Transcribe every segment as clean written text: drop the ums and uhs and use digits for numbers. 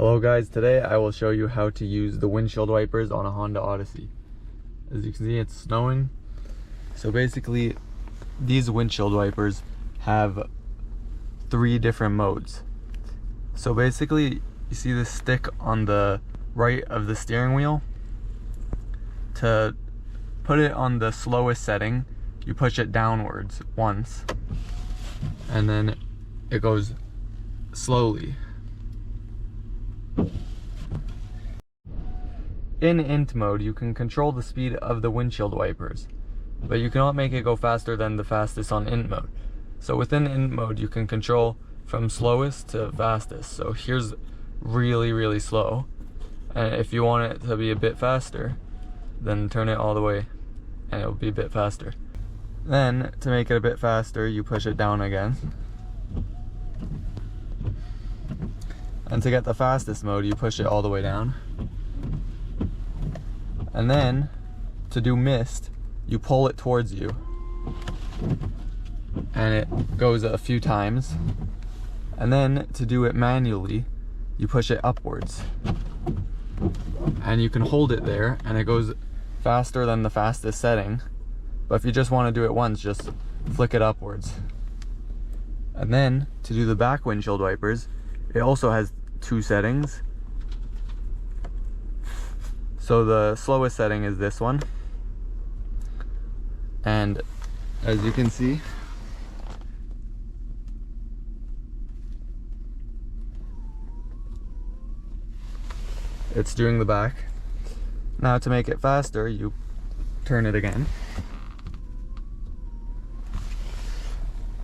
Hello guys, today I will show you how to use the windshield wipers on a Honda Odyssey. As you can see, it's snowing. So basically, these windshield wipers have 3 different modes. So basically, you see this stick on the right of the steering wheel? To put it on the slowest setting, you push it downwards once, and then it goes slowly. In int mode, you can control the speed of the windshield wipers, but you cannot make it go faster than the fastest on int mode. So within int mode, you can control from slowest to fastest. So here's really slow, and if you want it to be a bit faster, then turn it all the way and it'll be a bit faster. Then to make it a bit faster, you push it down again. And to get the fastest mode, you push it all the way down. And then, to do mist, you pull it towards you. And it goes a few times. And then, to do it manually, you push it upwards. And you can hold it there, and it goes faster than the fastest setting. But if you just want to do it once, just flick it upwards. And then, to do the back windshield wipers, it also has 2 settings. So the slowest setting is this one, and as you can see, it's doing the back. Now to make it faster, you turn it again,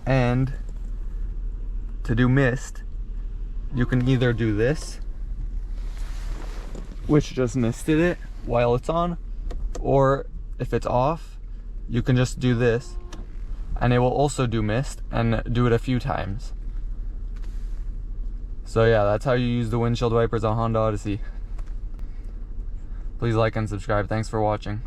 and to do mist, you can either do this, which just misted it while it's on, or if it's off, you can just do this and it will also do mist and do it a few times. So yeah, that's how you use the windshield wipers on Honda Odyssey. Please like and subscribe. Thanks for watching.